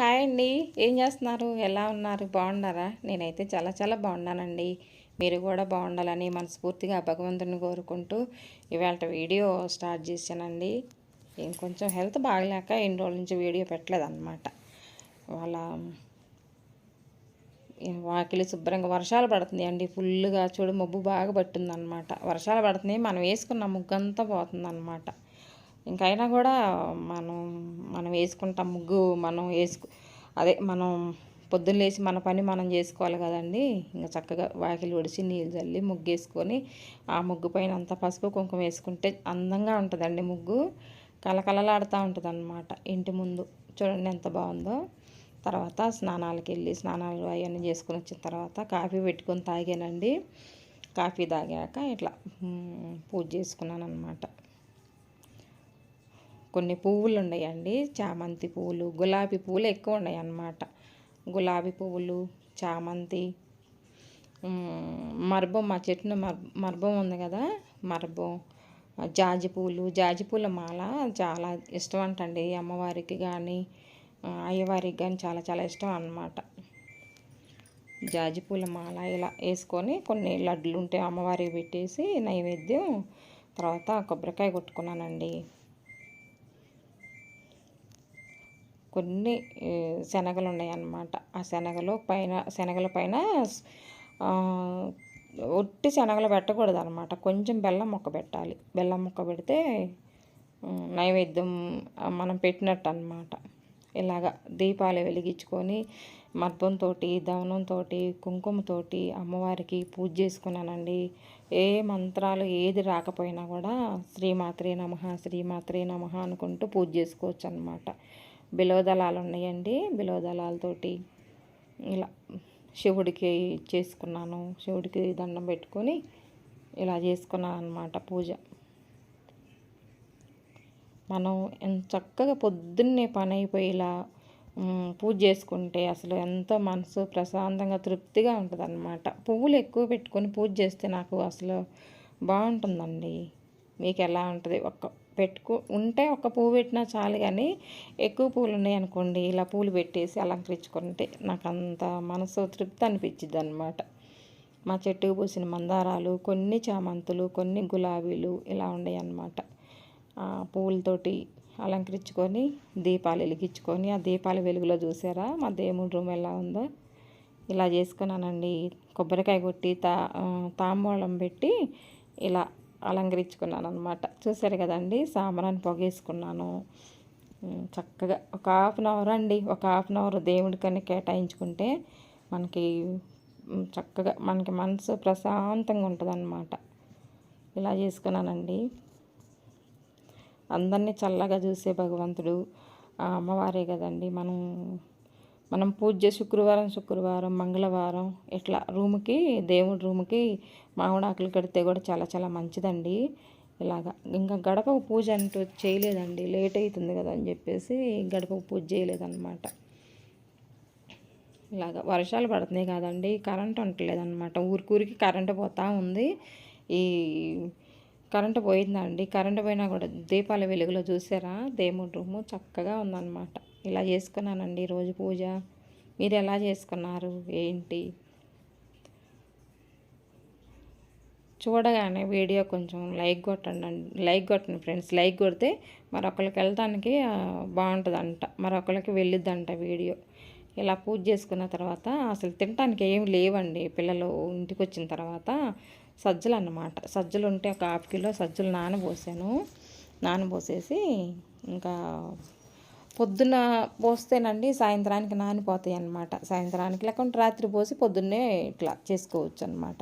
Hi అండి. ఏం చేస్తున్నారు? ఎలా ఉన్నారు? బాగున్నారా? నేనైతే చాలా చాలా బాగున్నానండి. మీరు కూడా బాగుండాలని మనస్ఫూర్తిగా భగవంతుని కోరుకుంటూ ఇవాళ వీడియో స్టార్ట్ చేశానండి. కొంచెం హెల్త్ బాగలేక ఎన్ని రోజుల నుంచి వీడియో పెట్టలేదన్నమాట. వాళ్ళ వాకిలి శుభ్రంగా వర్షాలు పడుతుంది అండి. ఫుల్గా చూడు మబ్బు బాగా పట్టిందనమాట. వర్షాలు పడుతున్నాయి, మనం వేసుకున్న ముగ్గంతా పోతుందన్నమాట. ఇంకైనా కూడా మనం మనం వేసుకుంటాం ముగ్గు. మనం పొద్దున్న లేచి మన పని మనం చేసుకోవాలి కదండి. ఇంకా చక్కగా వాకిలి ఒడిచి నీళ్ళు చల్లి ముగ్గు వేసుకొని ఆ ముగ్గు పైన అంతా పసుపు కుంకుమ వేసుకుంటే అందంగా ఉంటుందండి. ముగ్గు కలకలలాడుతూ ఉంటుంది అన్నమాట ఇంటి ముందు. చూడండి ఎంత బాగుందో. తర్వాత స్నానాలు అవన్నీ చేసుకొని వచ్చిన తర్వాత కాఫీ పెట్టుకొని తాగానండి. కాఫీ తాగాక ఇట్లా పూజ చేసుకున్నాను అనమాట. కొన్ని పువ్వులు ఉన్నాయండి, చామంతి పువ్వులు, గులాబీ పువ్వులు ఎక్కువ ఉన్నాయి అన్నమాట. గులాబీ పువ్వులు, చామంతి, మర్బం, మా చెట్టున మర్బం ఉంది కదా, మర్బం, జాజి పూల మాల చాలా ఇష్టం అంటండి. అమ్మవారికి కానీ అయ్యవారికి కానీ చాలా చాలా ఇష్టం అన్నమాట. జాజి పూల మాల ఇలా వేసుకొని కొన్ని లడ్లు ఉంటే అమ్మవారికి పెట్టేసి నైవేద్యం, తర్వాత కొబ్బరికాయ కొట్టుకున్నానండి. కొన్ని శనగలు ఉన్నాయి అన్నమాట. ఆ శనగల పైన ఒట్టి శనగలు పెట్టకూడదు అనమాట. కొంచెం బెల్లం ముక్క పెట్టాలి. బెల్లం ముక్క పెడితే నైవేద్యం మనం పెట్టినట్టు అన్నమాట. ఇలాగా దీపాలు వెలిగించుకొని మర్బంతో, దవనంతో, కుంకుమతోటి అమ్మవారికి పూజ చేసుకున్నానండి. ఏ మంత్రాలు ఏది రాకపోయినా కూడా శ్రీమాత్రే నమః అనుకుంటూ పూజ చేసుకోవచ్చు అన్నమాట. బిల్వదళాలు ఉన్నాయండి. బిల్వదళాలతోటి ఇలా శివుడికి చేసుకున్నాను. శివుడికి దండం పెట్టుకొని ఇలా చేసుకున్నాను అన్నమాట పూజ. మనం ఎంత చక్కగా పొద్దున్నే పని అయిపోయేలా పూజ చేసుకుంటే అసలు ఎంతో మనసు ప్రశాంతంగా తృప్తిగా ఉంటుంది అన్నమాట. పువ్వులు ఎక్కువ పెట్టుకొని పూజ చేస్తే నాకు అసలు బాగుంటుందండి. మీకు ఎలా ఉంటుంది? ఒక పువ్వు పెట్టినా చాలు, కానీ ఎక్కువ పూలు ఉన్నాయి అనుకోండి, ఇలా పూలు పెట్టేసి అలంకరించుకుంటే నాకు అంత మనసు తృప్తి అనిపించింది అనమాట. మా చెట్టుకు పూసిన మందారాలు, కొన్ని చామంతులు, కొన్ని గులాబీలు ఇలా ఉన్నాయి అన్నమాట. పువ్వులతోటి అలంకరించుకొని దీపాలు వెలిగించుకొని ఆ దీపాల వెలుగులో చూసారా మా దేవుడి రూమ్ ఎలా ఉందో. ఇలా చేసుకున్నానండి. కొబ్బరికాయ కొట్టి తాంబూలం పెట్టి ఇలా అలంకరించుకున్నాను అనమాట. చూసారు కదండి, సాంబ్రాన్ని పొగేసుకున్నాను. చక్కగా ఒక హాఫ్ అన్ అవర్ దేవుడికని కేటాయించుకుంటే మనకి చక్కగా మనకి మనసు ప్రశాంతంగా ఉంటుంది అన్నమాట. ఇలా చేసుకున్నానండి. అందరినీ చల్లగా చూసే భగవంతుడు అమ్మవారే కదండి. మనం పూజ చేసి శుక్రవారం, మంగళవారం ఇట్లా దేవుడి రూమ్కి మామిడాకులు కడితే కూడా చాలా చాలా మంచిదండి. ఇలాగా ఇంకా గడపకు పూజ అంటూ చేయలేదండి, లేట్ అవుతుంది కదా అని చెప్పేసి గడపకు పూజ చేయలేదన్నమాట. ఇలాగా వర్షాలు పడుతున్నాయి కదండి, కరెంట్ ఉండలేదన్నమాట. ఊరికి కరెంటు పోతూ ఉంది. ఈ కరెంటు పోయిందండి. కరెంటు పోయినా కూడా దీపాల వెలుగులో చూసారా దేవుడి రూము చక్కగా ఉందన్నమాట. ఇలా చేసుకున్నానండి రోజు పూజ. మీరు ఎలా చేసుకున్నారు ఏంటి? చూడగానే వీడియో కొంచెం లైక్ కొట్టండి ఫ్రెండ్స్. లైక్ కొడితే మరొకరికి వెళ్ళటానికి బాగుంటుందంట, మరొకరికి వెళ్ళిద్దంట వీడియో. ఇలా పూజ చేసుకున్న తర్వాత అసలు తినటానికి ఏమి లేవండి. పిల్లలు ఇంటికి వచ్చిన తర్వాత సజ్జలు అన్నమాట. సజ్జలు ఉంటే ఒక 1/2 కిలో సజ్జలు నానబోసేసి ఇంకా పొద్దున్న పోస్తేనండి సాయంత్రానికి నానిపోతాయి అన్నమాట. సాయంత్రానికి లేకుంటే రాత్రి పోసి పొద్దున్నే ఇట్లా చేసుకోవచ్చు అన్నమాట.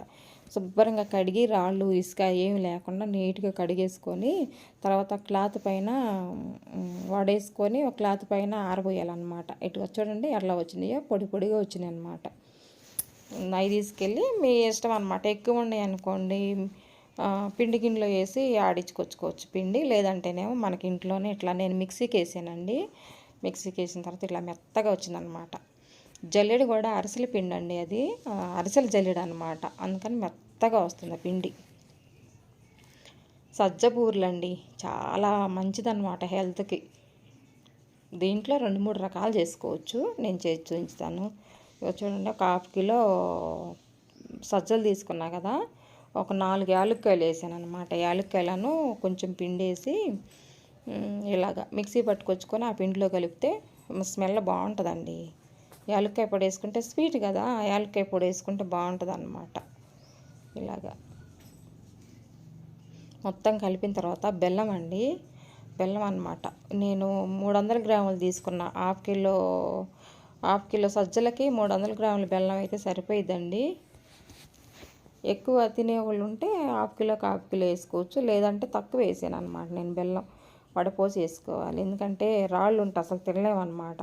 శుభ్రంగా కడిగి రాళ్ళు ఇసుక ఏమి లేకుండా నీట్గా కడిగేసుకొని తర్వాత క్లాత్ పైన వడేసుకొని ఒక క్లాత్ పైన ఆరబోయాలన్నమాట. ఇటు చూడండి ఎట్లా వచ్చినాయో, పొడిగా వచ్చినాయి అన్నమాట. అవి తీసుకెళ్ళి మీ ఇష్టం అన్నమాట. ఎక్కువ ఉన్నాయి అనుకోండి పిండి గిన్నెలో వేసి ఆడించుకొచ్చుకోవచ్చు పిండి. లేదంటేనేమో మనకి ఇంట్లోనే ఇట్లా నేను మిక్సీకి వేసానండి. మిక్సీకి వేసిన తర్వాత ఇట్లా మెత్తగా వచ్చిందనమాట. జల్లెడ కూడా అరిసెల పిండి అండి, అది అరిసెల జల్లెడ అనమాట. అందుకని మెత్తగా వస్తుంది పిండి. సజ్జ బూరెలండి చాలా మంచిదన్నమాట హెల్త్కి. దీంట్లో 2-3 రకాలు చేసుకోవచ్చు. నేను చేసి చూపిస్తాను. చూడండి, ఒక 1/2 కిలో సజ్జలు తీసుకున్నా కదా, ఒక 4 యాలక్కాయలు వేసాను అనమాట. యాలక్కాయలను కొంచెం పిండేసి ఇలాగ మిక్సీ పట్టుకొచ్చుకొని ఆ పిండిలో కలిపితే స్మెల్ బాగుంటుందండి. యాలక్కాయ పొడి వేసుకుంటే స్వీట్ కదా, యాలక్కాయ పొడి వేసుకుంటే బాగుంటుంది అన్నమాట. ఇలాగా మొత్తం కలిపిన తర్వాత బెల్లం అండి, బెల్లం అన్నమాట. నేను 300 గ్రాములు తీసుకున్న. హాఫ్ కిలో సజ్జలకి 300 గ్రాముల బెల్లం అయితే సరిపోయిద్దండి. ఎక్కువ తినేవాళ్ళు ఉంటే 1/2 కిలో వేసుకోవచ్చు, లేదంటే తక్కువ వేసాను అనమాట. నేను బెల్లం వడపోసి వేసుకోవాలి, ఎందుకంటే రాళ్ళు ఉంటే అసలు తినలేమన్నమాట.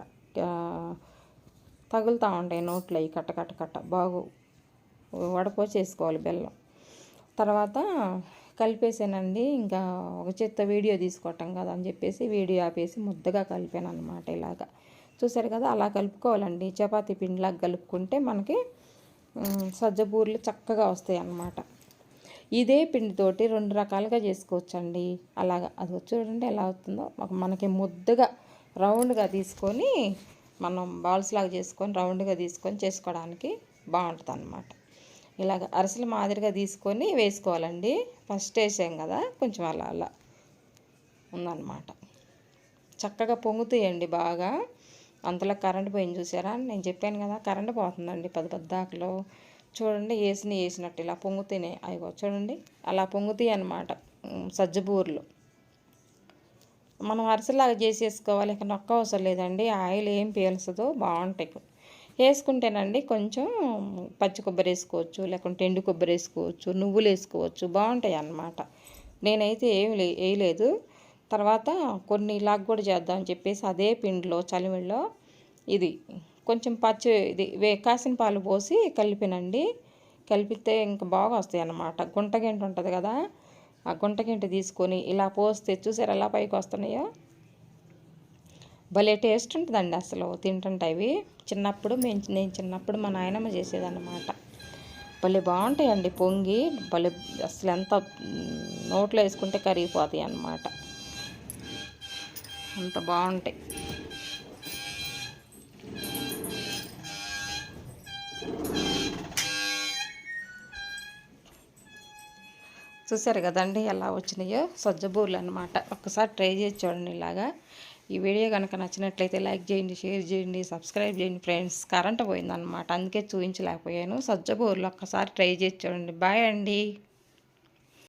తగులుతూ ఉంటాయి నోట్లో, ఈ కట్ట కట్ట కట్ట బాగు వడపోసి వేసుకోవాలి బెల్లం. తర్వాత కలిపేసానండి. ఇంకా ఒక చేత్తో వీడియో తీసుకోవటం కదా అని చెప్పేసి వీడియో ఆపేసి ముద్దగా కలిపాను అనమాట. ఇలాగా చూసారు కదా, అలా కలుపుకోవాలండి. చపాతీ పిండిలాగా కలుపుకుంటే మనకి సజ్జబూర్లు చక్కగా వస్తాయి అన్నమాట. ఇదే పిండితోటి 2 రకాలుగా చేసుకోవచ్చండి. అలాగా అది చూడండి ఎలా అవుతుందో. మనకి ముద్దగా రౌండ్గా తీసుకొని మనం బాల్స్ లాగా చేసుకొని రౌండ్గా తీసుకొని చేసుకోవడానికి బాగుంటుంది అన్నమాట. ఇలాగ అరిసెల మాదిరిగా తీసుకొని వేసుకోవాలండి. ఫస్ట్ వేసాం కదా, కొంచెం అలా అలా ఉందన్నమాట. చక్కగా పొంగుతాయండి బాగా. అంతలో కరెంట్ పోయింది చూసారా, నేను చెప్పాను కదా కరెంట్ పోతుందండి పద్దాకలో. చూడండి, వేసినట్టు ఇలా పొంగుతూనే అయ్యో చూడండి అలా పొంగుతాయి అన్నమాట సజ్జబూర్లు. మనం అరిసెలాగా చేసేసుకోవాలి, ఇక నొక్క అవసరం లేదండి. ఆయిల్ ఏం పీల్చదో, బాగుంటాయి. వేసుకుంటేనండి కొంచెం పచ్చి కొబ్బరి వేసుకోవచ్చు, లేకుంటే ఎండు కొబ్బరి వేసుకోవచ్చు, నువ్వులు వేసుకోవచ్చు, బాగుంటాయి అన్నమాట. నేనైతే ఏమి వేయలేదు. తర్వాత కొన్ని ఇలాగ కూడా చేద్దామని చెప్పేసి అదే పిండిలో చలిమిడిలో ఇది కొంచెం కాసిన పాలు పోసి కలిపినండి. కలిపితే ఇంకా బాగా వస్తాయి అన్నమాట. గుంటగంట ఉంటుంది కదా, ఆ గుంటగంట తీసుకొని ఇలా పోస్తే చూసారు ఎలా పైకి వస్తున్నాయో. భలే టేస్ట్ ఉంటుందండి అసలు తింటుంటే అవి. నేను చిన్నప్పుడు మా నాయనమ్మ చేసేదన్నమాట. భలే బాగుంటాయండి పొంగి, భలే అసలు ఎంత నోట్లో వేసుకుంటే కరిగిపోతాయి అన్నమాట, అంత బాగుంటాయి. చూసారు కదండి ఎలా వచ్చినాయో సజ్జబూర్లు అనమాట. ఒక్కసారి ట్రై చేసి చూడండి ఇలాగా. ఈ వీడియో కనుక నచ్చినట్లయితే లైక్ చేయండి, షేర్ చేయండి, సబ్స్క్రైబ్ చేయండి ఫ్రెండ్స్. కరెంట్ పోయిందనమాట, అందుకే చూపించలేకపోయాను. సజ్జబూర్లు ఒక్కసారి ట్రై చేసి చూడండి. బాయ్ అండి.